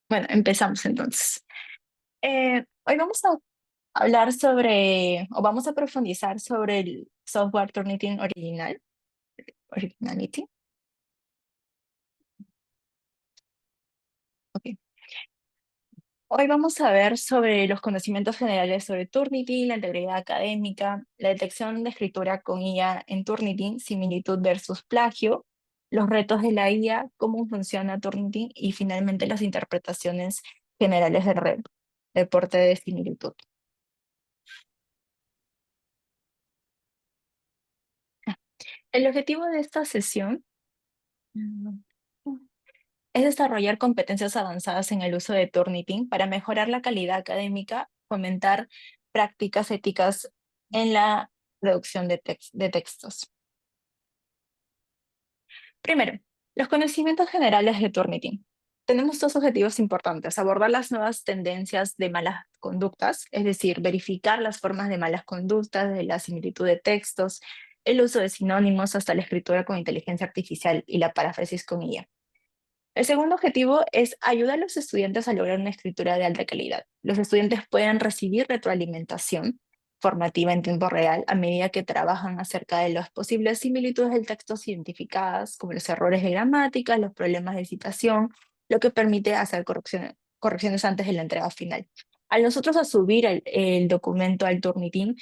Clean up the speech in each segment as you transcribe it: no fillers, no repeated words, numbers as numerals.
Bueno, empezamos entonces. Hoy vamos a hablar sobre, o vamos a profundizar sobre el software Turnitin Originality. Ok. Hoy vamos a ver sobre los conocimientos generales sobre Turnitin, la integridad académica, la detección de escritura con IA en Turnitin, similitud versus plagio, los retos de la IA, cómo funciona Turnitin y finalmente las interpretaciones generales del reporte de similitud. El objetivo de esta sesión Mm, es desarrollar competencias avanzadas en el uso de Turnitin para mejorar la calidad académica, fomentar prácticas éticas en la producción de textos. Primero, los conocimientos generales de Turnitin. Tenemos dos objetivos importantes: abordar las nuevas tendencias de malas conductas, es decir, verificar las formas de malas conductas, de la similitud de textos, el uso de sinónimos hasta la escritura con inteligencia artificial y la paráfrasis con IA. El segundo objetivo es ayudar a los estudiantes a lograr una escritura de alta calidad. Los estudiantes pueden recibir retroalimentación formativa en tiempo real a medida que trabajan acerca de las posibles similitudes del texto identificadas, como los errores de gramática, los problemas de citación, lo que permite hacer correcciones antes de la entrega final. Al nosotros a subir el documento al Turnitin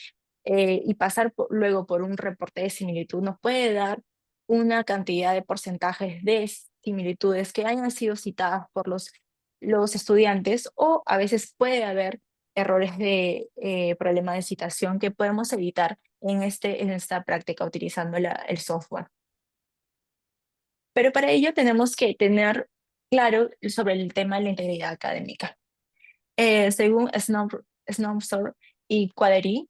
y pasar luego por un reporte de similitud, nos puede dar una cantidad de porcentajes de similitudes que hayan sido citadas por los estudiantes, o a veces puede haber errores de problema de citación que podemos evitar en esta práctica utilizando el software. Pero para ello tenemos que tener claro sobre el tema de la integridad académica. Según Snomsor y Quadery,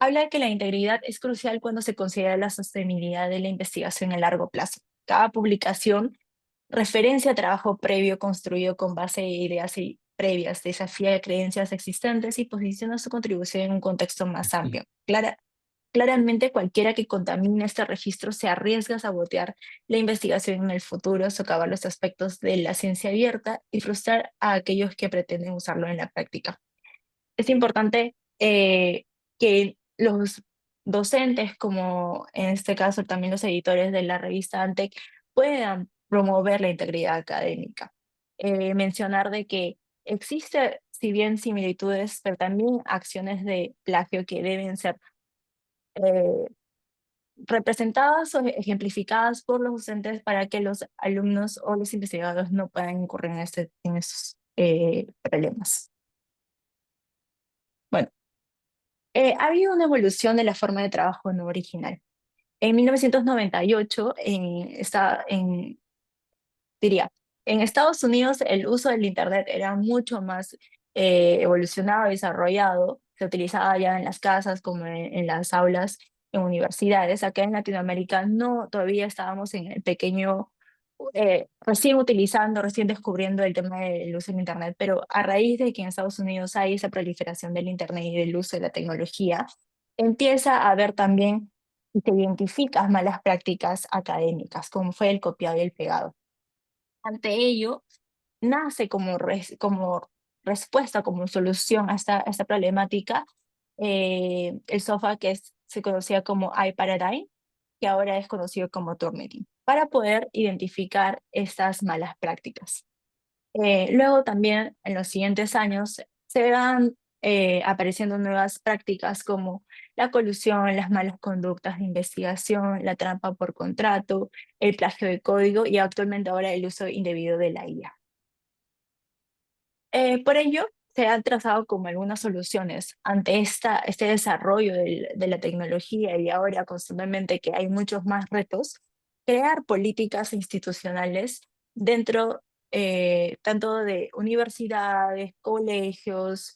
habla de que la integridad es crucial cuando se considera la sostenibilidad de la investigación a largo plazo. Cada publicación referencia a trabajo previo construido con base de ideas previas, desafía creencias existentes y posiciona su contribución en un contexto más amplio. Claramente, cualquiera que contamine este registro se arriesga a sabotear la investigación en el futuro, socavar los aspectos de la ciencia abierta y frustrar a aquellos que pretenden usarlo en la práctica. Es importante que los docentes, como en este caso también los editores de la revista Antec, puedan promover la integridad académica. Mencionar de que existe, si bien similitudes, pero también acciones de plagio que deben ser eh, representadas o ejemplificadas por los docentes para que los alumnos o los investigadores no puedan incurrir en estos problemas. Bueno, ha habido una evolución de la forma de trabajo no original. En 1998, diría, en Estados Unidos el uso del Internet era mucho más evolucionado y desarrollado. Se utilizaba ya en las casas como en las aulas, en universidades. Acá en Latinoamérica no, todavía estábamos en el pequeño, recién utilizando, recién descubriendo el tema del uso del Internet, pero a raíz de que en Estados Unidos hay esa proliferación del Internet y del uso de la tecnología, empieza a haber también y se identifican malas prácticas académicas, como fue el copiado y el pegado. Ante ello, nace como respuesta, como solución a esta problemática, el software se conocía como iParadigm, que ahora es conocido como Turnitin, para poder identificar estas malas prácticas. Luego también en los siguientes años se van apareciendo nuevas prácticas como la colusión, las malas conductas de investigación, la trampa por contrato, el plagio de código y actualmente ahora el uso indebido de la IA. Por ello, se han trazado como algunas soluciones ante este desarrollo de la tecnología y ahora constantemente que hay muchos más retos, crear políticas institucionales dentro tanto de universidades, colegios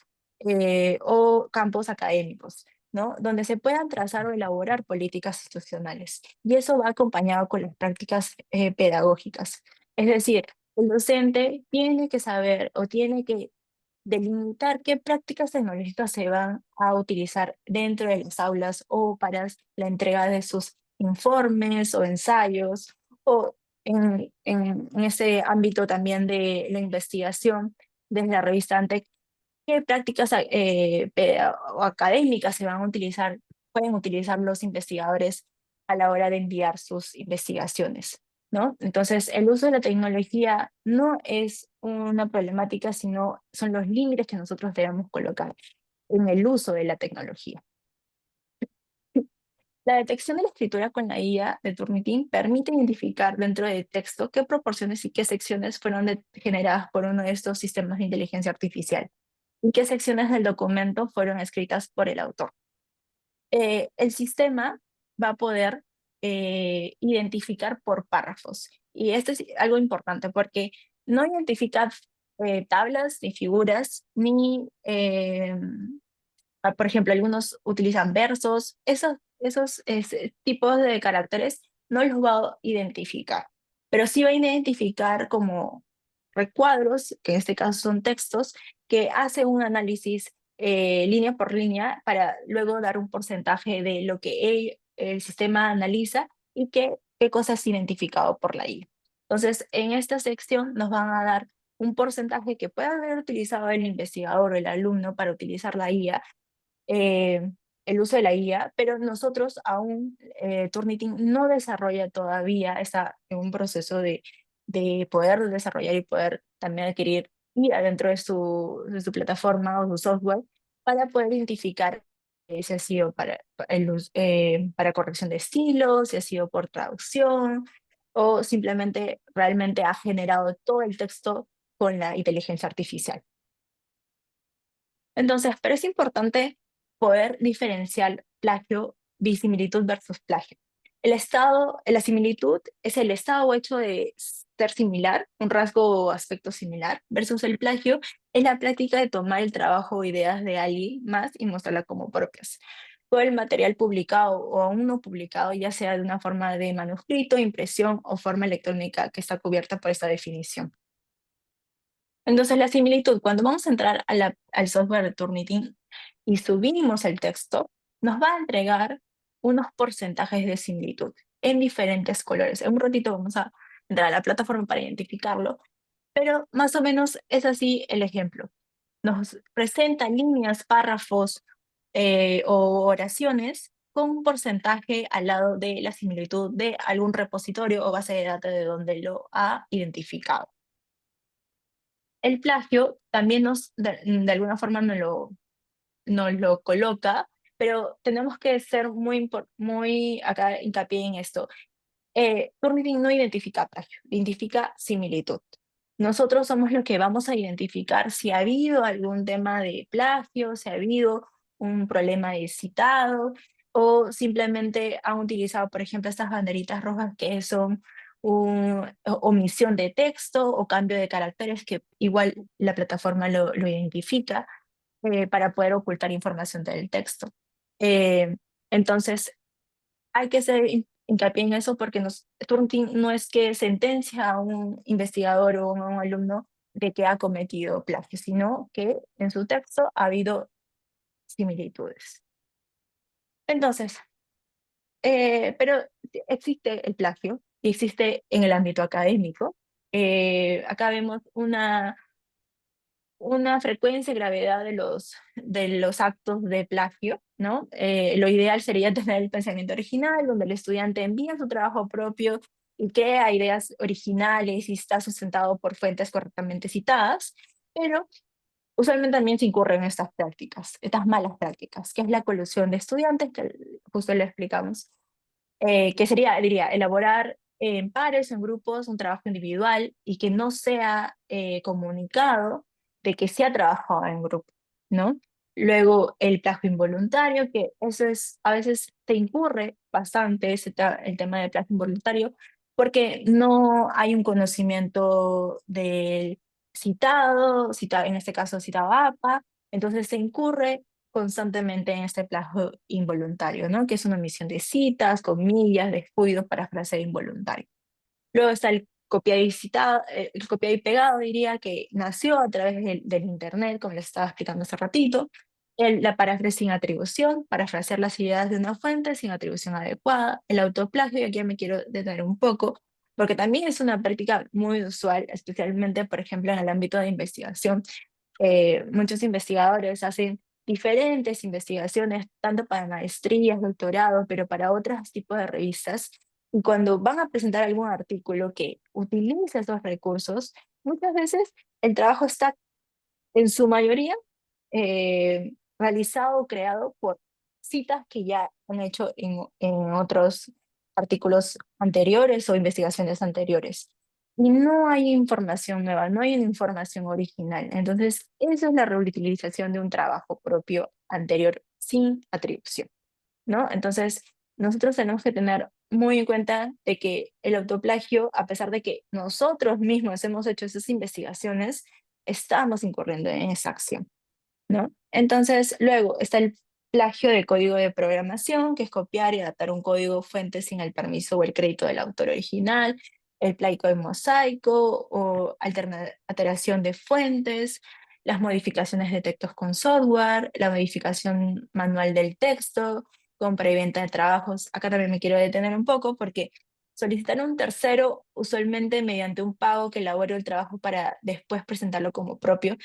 o campos académicos, ¿no? Donde se puedan trazar o elaborar políticas institucionales. Y eso va acompañado con las prácticas pedagógicas. Es decir, el docente tiene que saber o tiene que delimitar qué prácticas tecnológicas se van a utilizar dentro de las aulas o para la entrega de sus informes o ensayos o en ese ámbito también de la investigación. desde la revista ANTEC, qué prácticas o académicas se van a utilizar, pueden utilizar los investigadores a la hora de enviar sus investigaciones, ¿no? Entonces, el uso de la tecnología no es una problemática, sino son los límites que nosotros debemos colocar en el uso de la tecnología. La detección de la escritura con la IA de Turnitin permite identificar dentro del texto qué proporciones y qué secciones fueron generadas por uno de estos sistemas de inteligencia artificial y qué secciones del documento fueron escritas por el autor. El sistema va a poder identificar por párrafos. Y esto es algo importante porque no identifica tablas ni figuras ni por ejemplo, algunos utilizan versos, esos tipos de caracteres no los va a identificar, pero sí va a identificar como recuadros, que en este caso son textos, que hace un análisis línea por línea para luego dar un porcentaje de lo que el sistema analiza y qué cosas es identificado por la IA. Entonces, en esta sección nos van a dar un porcentaje que puede haber utilizado el investigador o el alumno para utilizar la IA, eh, el uso de la IA, pero nosotros aún, Turnitin no desarrolla todavía, está en un proceso de poder desarrollar y poder también adquirir IA dentro de su plataforma o su software para poder identificar si ha sido para corrección de estilos, si ha sido por traducción o simplemente realmente ha generado todo el texto con la inteligencia artificial. Entonces, pero es importante poder diferenciar plagio, disimilitud versus plagio. La similitud es el estado o hecho de ser similar, un rasgo o aspecto similar, versus el plagio es la práctica de tomar el trabajo o ideas de alguien más y mostrarla como propias. Todo el material publicado o aún no publicado, ya sea de una forma de manuscrito, impresión o forma electrónica que está cubierta por esta definición. Entonces, la similitud, cuando vamos a entrar al software de Turnitin y subimos el texto, nos va a entregar unos porcentajes de similitud en diferentes colores. En un ratito vamos a entrar a la plataforma para identificarlo, pero más o menos es así el ejemplo. Nos presenta líneas, párrafos o oraciones con un porcentaje al lado de la similitud de algún repositorio o base de datos de donde lo ha identificado. El plagio también de alguna forma nos lo coloca, pero tenemos que ser muy acá hincapié en esto. Turnitin no identifica plagio, identifica similitud. Nosotros somos los que vamos a identificar si ha habido algún tema de plagio, si ha habido un problema de citado, o simplemente han utilizado, por ejemplo, estas banderitas rojas que son omisión de texto o cambio de caracteres, que igual la plataforma lo identifica para poder ocultar información del texto. Eh, entonces, hay que hacer hincapié en eso porque Turnitin no es que sentencia a un investigador o a un alumno de que ha cometido plagio, sino que en su texto ha habido similitudes. Entonces, pero existe el plagio y existe en el ámbito académico. Acá vemos una frecuencia y gravedad de los actos de plagio, ¿no? Lo ideal sería tener el pensamiento original, donde el estudiante envía su trabajo propio y crea ideas originales y está sustentado por fuentes correctamente citadas, pero usualmente también se incurren en estas prácticas, estas malas prácticas, que es la colusión de estudiantes, que justo le explicamos, que sería, diría, elaborar en pares, en grupos, un trabajo individual y que no sea comunicado de que se ha trabajado en grupo, ¿no? Luego el plagio involuntario, que eso es, a veces te incurre bastante el tema del plagio involuntario, porque no hay un conocimiento del citado, en este caso citado APA, entonces se incurre constantemente en este plagio involuntario, ¿no? Que es una omisión de citas, comillas, descuidos, parafraseo involuntario. Luego está el copiado y pegado, diría, que nació a través del Internet, como les estaba explicando hace ratito. La paráfrasis sin atribución, parafrasear las ideas de una fuente sin atribución adecuada. El autoplagio, y aquí me quiero detener un poco, porque también es una práctica muy usual, especialmente, por ejemplo, en el ámbito de investigación. Muchos investigadores hacen diferentes investigaciones, tanto para maestrías, doctorados, pero para otros tipos de revistas. Y cuando van a presentar algún artículo que utilice esos recursos, muchas veces el trabajo está en su mayoría realizado o creado por citas que ya han hecho en otros artículos anteriores o investigaciones anteriores. Y no hay información nueva, no hay una información original. Entonces, esa es la reutilización de un trabajo propio anterior sin atribución, ¿no? Entonces, nosotros tenemos que tener muy en cuenta de que el autoplagio, a pesar de que nosotros mismos hemos hecho esas investigaciones, estamos incurriendo en esa acción, ¿no? Entonces, luego está el plagio de código de programación, que es copiar y adaptar un código fuente sin el permiso o el crédito del autor original, el plagio de mosaico o alteración de fuentes, las modificaciones de textos con software, la modificación manual del texto, compra y venta de trabajos. Acá también me quiero detener un poco porque solicitar a un tercero, usualmente mediante un pago que elabore el trabajo para después presentarlo como propio,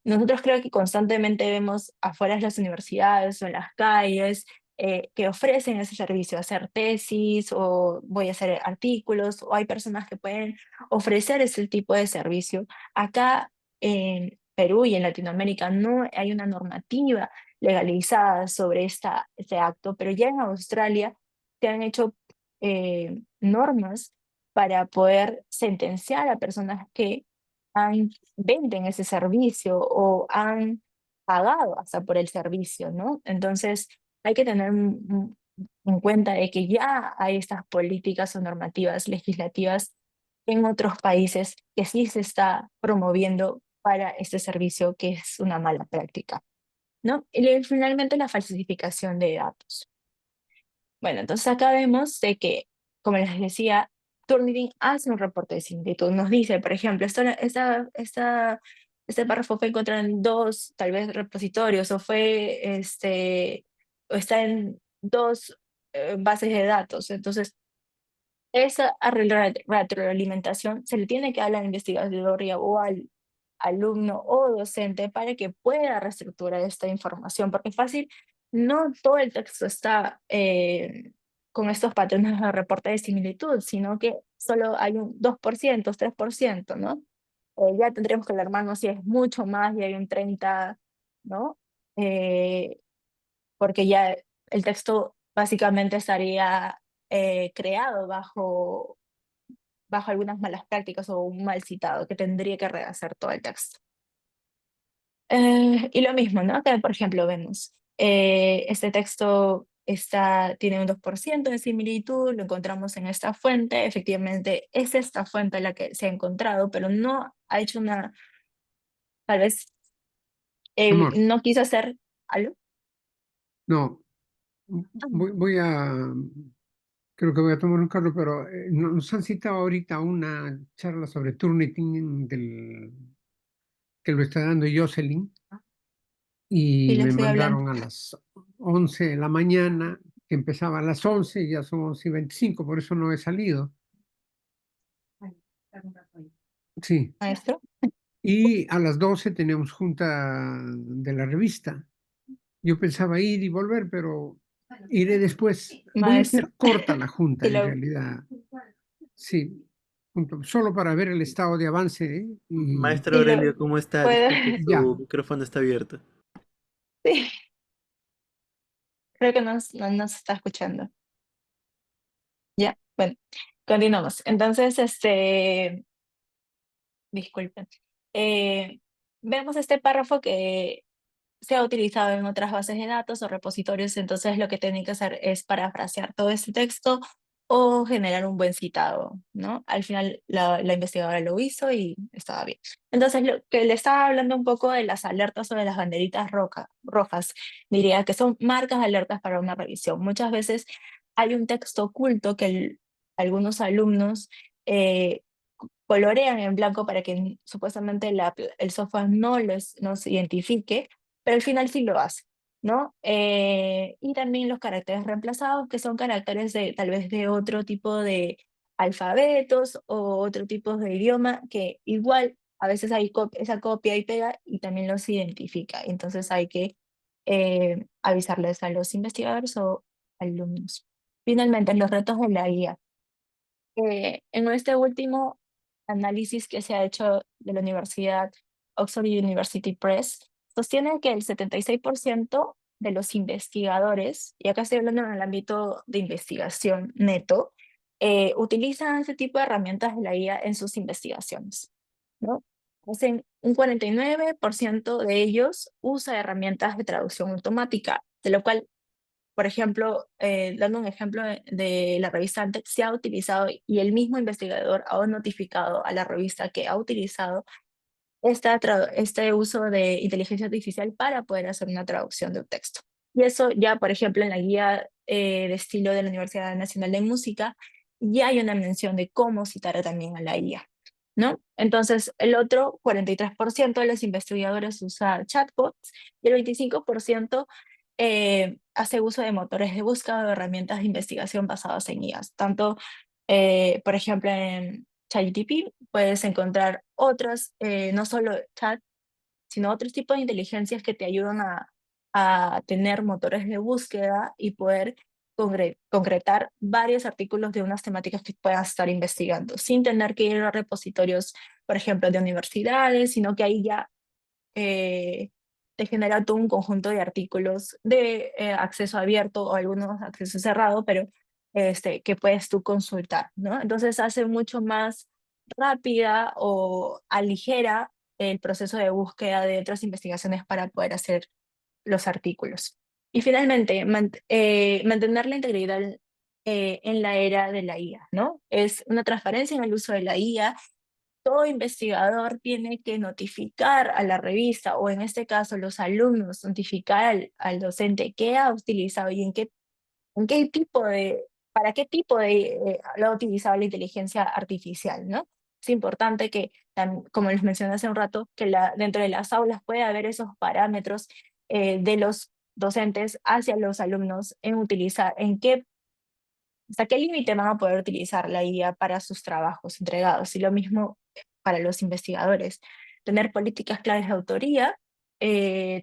nosotros creo que constantemente vemos afuera de las universidades o en las calles que ofrecen ese servicio, hacer tesis o voy a hacer artículos, o hay personas que pueden ofrecer ese tipo de servicio. Acá en Perú y en Latinoamérica no hay una normativa legalizada sobre este acto, pero ya en Australia se han hecho normas para poder sentenciar a personas que venden ese servicio o han pagado hasta por el servicio, ¿no? Entonces, hay que tener en cuenta de que ya hay estas políticas o normativas legislativas en otros países que sí se está promoviendo para este servicio que es una mala práctica, ¿no? Y finalmente la falsificación de datos. Bueno, entonces acá vemos de que, como les decía, Turnitin hace un reporte de similitud. Nos dice, por ejemplo, este párrafo fue encontrado en dos, tal vez, repositorios, o está en dos bases de datos. Entonces, esa retroalimentación se le tiene que dar al investigador o al alumno o docente para que pueda reestructurar esta información, porque fácil, no todo el texto está con estos patrones de reporte de similitud, sino que solo hay un 2%, 3%, ¿no? Ya tendremos que alarmarnos si es mucho más y hay un 30, ¿no? Eh, Porque ya el texto básicamente estaría creado bajo algunas malas prácticas o un mal citado, que tendría que rehacer todo el texto. Y lo mismo, ¿no? Que por ejemplo vemos, este texto tiene un 2% de similitud, lo encontramos en esta fuente, efectivamente es esta fuente la que se ha encontrado, pero no ha hecho tal vez Amor, no quiso hacer algo. no, Ah, voy a, creo que voy a tomar un carro, pero nos han citado ahorita una charla sobre Turnitin que lo está dando Jocelyn sí, y le me estoy hablando. mandaron a las 11 de la mañana, que empezaba a las 11 y ya son 11:25, por eso no he salido. Sí, Maestro, y a las 12 tenemos junta de la revista. Yo pensaba ir y volver, pero iré después. Voy a maestro, hacer corta la junta sí en lo realidad. Sí, solo para ver el estado de avance, ¿eh? Y Maestro sí lo Aurelio, ¿cómo está? puedo, Disculpe, ya, su micrófono está abierto. sí, creo que no nos está escuchando. Ya, bueno, continuamos. Entonces, disculpen. Vemos este párrafo que se ha utilizado en otras bases de datos o repositorios, entonces lo que tienen que hacer es parafrasear todo este texto o generar un buen citado, ¿no? Al final la investigadora lo hizo y estaba bien. Entonces, lo que le estaba hablando un poco de las alertas o de las banderitas rojas, diría que son marcas de alertas para una revisión. Muchas veces hay un texto oculto que algunos alumnos eh, colorean en blanco para que supuestamente el software no se identifique, pero al final sí lo hace, ¿no? Y también los caracteres reemplazados, que son caracteres tal vez de otro tipo de alfabetos o otro tipo de idioma que igual a veces hay esa copia y pega y también los identifica. Entonces hay que avisarles a los investigadores o alumnos. Finalmente, los retos de la guía. En este último análisis que se ha hecho de la Universidad Oxford University Press, sostiene que el 76% de los investigadores, y acá estoy hablando en el ámbito de investigación neto, utilizan este tipo de herramientas de la guía en sus investigaciones, ¿no? Un 49% de ellos usa herramientas de traducción automática, de lo cual por ejemplo, dando un ejemplo de la revista Antex, se ha utilizado y el mismo investigador ha notificado a la revista que ha utilizado este uso de inteligencia artificial para poder hacer una traducción de un texto. Y eso ya, por ejemplo, en la guía de estilo de la Universidad Nacional de Música, ya hay una mención de cómo citar también a la IA, ¿no? Entonces, el otro 43% de los investigadores usa chatbots y el 25% hace uso de motores de búsqueda o herramientas de investigación basadas en IAs. Tanto, por ejemplo, en ChatGPT puedes encontrar otras, no solo chat, sino otros tipos de inteligencias que te ayudan a tener motores de búsqueda y poder concretar varios artículos de unas temáticas que puedas estar investigando, sin tener que ir a repositorios, por ejemplo, de universidades, sino que ahí ya eh, te genera todo un conjunto de artículos de acceso abierto o algunos acceso cerrado, pero que puedes tú consultar, ¿no? Entonces hace mucho más rápida o aligera el proceso de búsqueda de otras investigaciones para poder hacer los artículos. Y finalmente, mantener la integridad en la era de la IA, ¿no? Es una transparencia en el uso de la IA. Todo investigador tiene que notificar a la revista, o en este caso los alumnos, notificar al docente qué ha utilizado y en qué tipo para qué tipo de lo ha utilizado la inteligencia artificial, ¿no? Es importante que, como les mencioné hace un rato, que dentro de las aulas puede haber esos parámetros de los docentes hacia los alumnos en utilizar, en qué ¿hasta qué límite van a poder utilizar la IA para sus trabajos entregados? Y lo mismo para los investigadores. Tener políticas claras de autoría,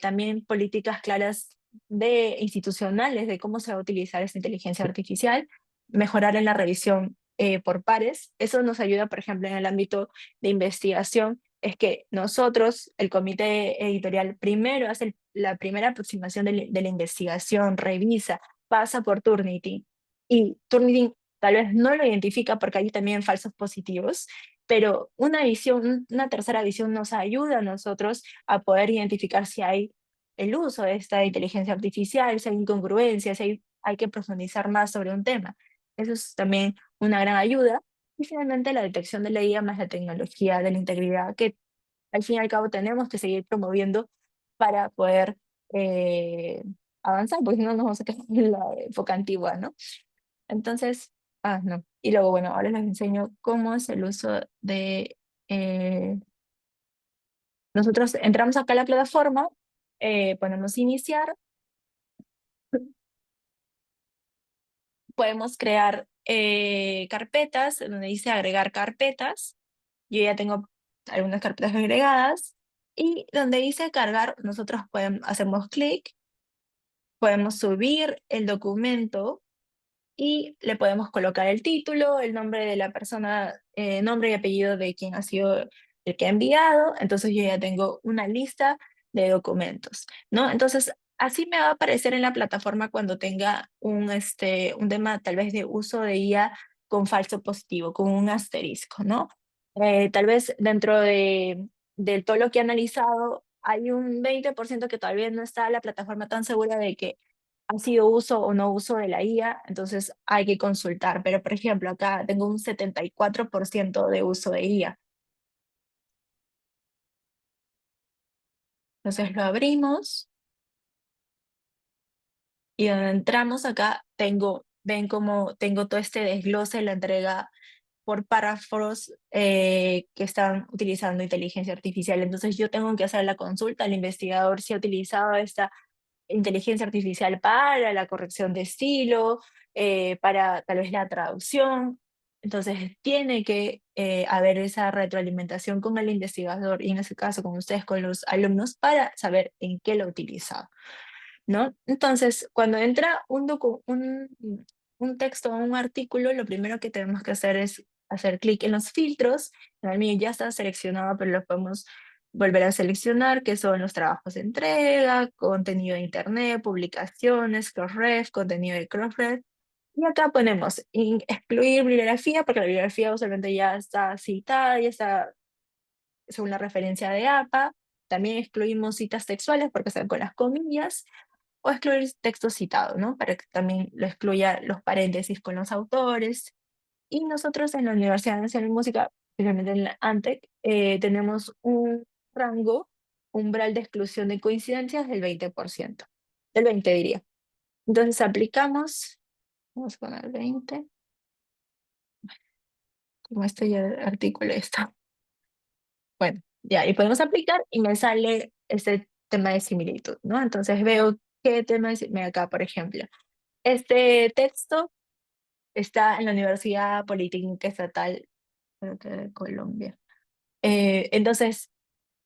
también políticas claras institucionales de cómo se va a utilizar esta inteligencia artificial, mejorar en la revisión por pares. Eso nos ayuda, por ejemplo, en el ámbito de investigación, es que nosotros, el comité editorial, primero hace la primera aproximación de la investigación, revisa, pasa por Turnitin y Turnitin tal vez no lo identifica porque hay también falsos positivos, pero una visión, una tercera visión nos ayuda a nosotros a poder identificar si hay el uso de esta inteligencia artificial, si hay incongruencias, si hay que profundizar más sobre un tema. Eso es también una gran ayuda. Y finalmente la detección de la IA más la tecnología de la integridad, que al fin y al cabo tenemos que seguir promoviendo para poder eh, avanzar, porque si no nos vamos a quedar en la época antigua, ¿no? Entonces, no. Y luego, bueno, ahora les enseño cómo es el uso de... eh, nosotros entramos acá a la plataforma, ponemos iniciar, podemos crear carpetas, donde dice agregar carpetas. Yo ya tengo algunas carpetas agregadas. Y donde dice cargar, nosotros hacemos clic, podemos subir el documento y le podemos colocar el título, el nombre de la persona, nombre y apellido de quien ha sido el que ha enviado. Entonces yo ya tengo una lista de documentos, ¿no? Entonces así me va a aparecer en la plataforma cuando tenga un tema tal vez de uso de IA con falso positivo, con un asterisco, ¿no? Tal vez dentro de todo lo que he analizado, hay un 20% que todavía no está la plataforma tan segura de que ha sido uso o no uso de la IA, entonces hay que consultar. Pero, por ejemplo, acá tengo un 74% de uso de IA. Entonces lo abrimos y donde entramos acá ven como tengo todo este desglose, la entrega por párrafos que están utilizando inteligencia artificial. Entonces yo tengo que hacer la consulta al investigador si ha utilizado esta inteligencia artificial para la corrección de estilo, para tal vez la traducción. Entonces, tiene que haber esa retroalimentación con el investigador y en ese caso con ustedes, con los alumnos, para saber en qué lo ha utilizado, ¿no? Entonces, cuando entra un texto o un artículo, lo primero que tenemos que hacer es hacer clic en los filtros. El mío ya está seleccionado, pero lo podemos volver a seleccionar, que son los trabajos de entrega, contenido de internet, publicaciones, crossref, contenido de crossref. Y acá ponemos excluir bibliografía, porque la bibliografía usualmente ya está citada, ya está según la referencia de APA. También excluimos citas textuales porque están con las comillas, o excluir texto citado, ¿no? Para que también lo excluya los paréntesis con los autores. Y nosotros en la Universidad Nacional de Música, especialmente en la ANTEC, tenemos un rango umbral de exclusión de coincidencias del 20%, del 20 diría. Entonces aplicamos, vamos a poner 20, como esto ya el artículo está. Bueno, ya, y podemos aplicar y me sale este tema de similitud, ¿no? Entonces veo qué tema es, mira acá, por ejemplo. Este texto está en la Universidad Politécnica Estatal, creo que de Colombia. Entonces,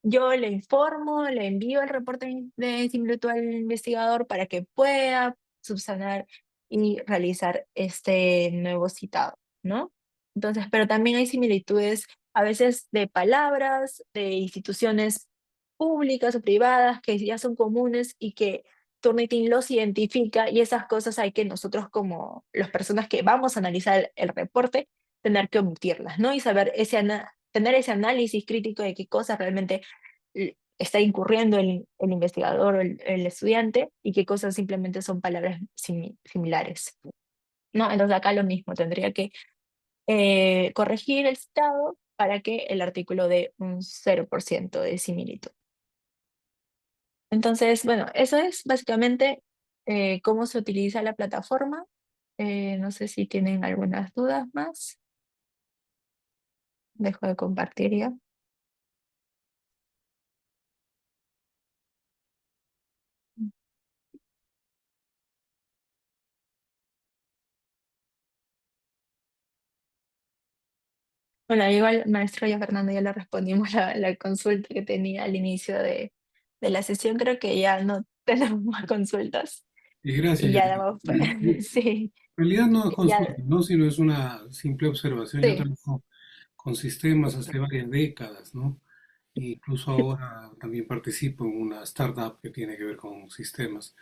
yo le informo, le envío el reporte de similitud al investigador para que pueda subsanar y realizar este nuevo citado, ¿no? Entonces, pero también hay similitudes a veces de palabras, de instituciones públicas o privadas que ya son comunes y que Turnitin los identifica, y esas cosas hay que nosotros como las personas que vamos a analizar el reporte tener que omitirlas, ¿no? Y saber tener ese análisis crítico de qué cosas realmente está incurriendo el investigador o el estudiante y qué cosas simplemente son palabras similares. No, entonces acá lo mismo, tendría que corregir el citado para que el artículo dé un 0% de similitud. Entonces, bueno, eso es básicamente cómo se utiliza la plataforma. No sé si tienen algunas dudas más. Dejo de compartir ya. Bueno, igual, maestro, ya Fernando, ya le respondimos la consulta que tenía al inicio de la sesión. Creo que ya no tenemos más consultas. Gracias, Y ya Yasmin. damos, sí, En realidad no es ya, consulta, ¿no? Sino es una simple observación. Yo sí. trabajo con sistemas hace varias décadas, ¿no? E incluso ahora también participo en una startup que tiene que ver con sistemas.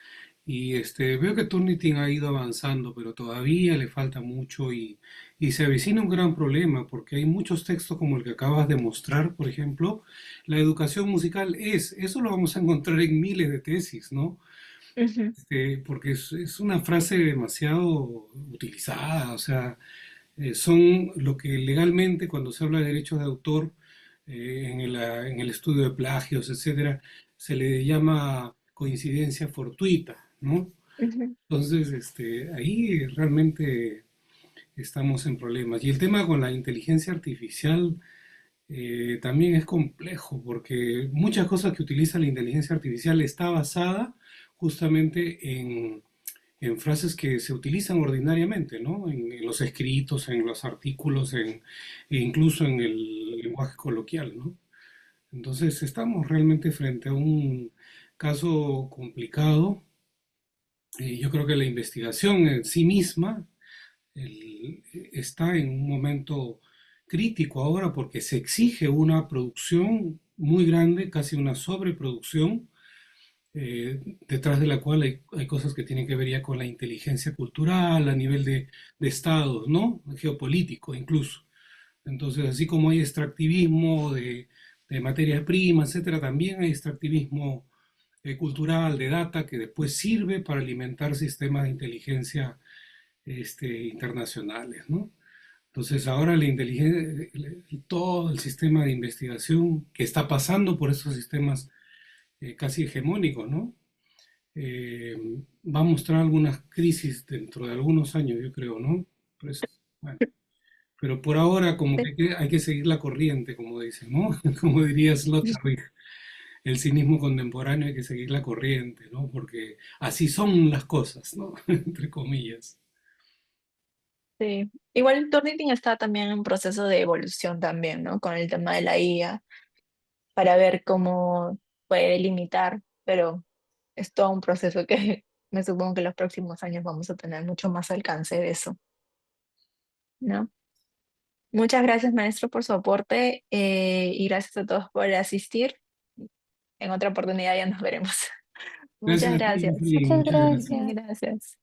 Y veo que Turnitin ha ido avanzando, pero todavía le falta mucho y se avecina un gran problema porque hay muchos textos como el que acabas de mostrar, por ejemplo. La educación musical eso lo vamos a encontrar en miles de tesis, ¿no? Ujú, Porque es una frase demasiado utilizada, o sea, son lo que legalmente cuando se habla de derechos de autor en el estudio de plagios, etcétera, se le llama coincidencia fortuita, ¿no? ujú, Entonces, ahí realmente estamos en problemas. Y el tema con la inteligencia artificial también es complejo, porque muchas cosas que utiliza la inteligencia artificial está basada justamente en frases que se utilizan ordinariamente, ¿no? En los escritos, en los artículos, e incluso en el lenguaje coloquial, ¿no? Entonces estamos realmente frente a un caso complicado. Yo creo que la investigación en sí misma está en un momento crítico ahora porque se exige una producción muy grande, casi una sobreproducción, detrás de la cual hay cosas que tienen que ver ya con la inteligencia cultural a nivel de estados, ¿no? Geopolítico incluso. Entonces, así como hay extractivismo de materias primas, etcétera, también hay extractivismo cultural, de data, que después sirve para alimentar sistemas de inteligencia internacionales, ¿no? Entonces ahora la inteligencia, todo el sistema de investigación que está pasando por esos sistemas casi hegemónicos, ¿no? Eh, Va a mostrar algunas crisis dentro de algunos años, yo creo, ¿no? Pues, bueno, pero por ahora como que sí. hay que seguir la corriente, como dicen, ¿no? Como diría Sloterdijk, el cinismo contemporáneo hay que seguir la corriente, ¿no? Porque así son las cosas, ¿no? Entre comillas. Sí. Igual el Turnitin está también en proceso de evolución también, ¿no? Con el tema de la IA, para ver cómo puede limitar, pero es todo un proceso que me supongo que en los próximos años vamos a tener mucho más alcance de eso, ¿no? Muchas gracias, maestro, por su aporte y gracias a todos por asistir. En otra oportunidad ya nos veremos. Muchas Gracias a ti, gracias. Jocelyn, Muchas muchas gracias. gracias. Gracias.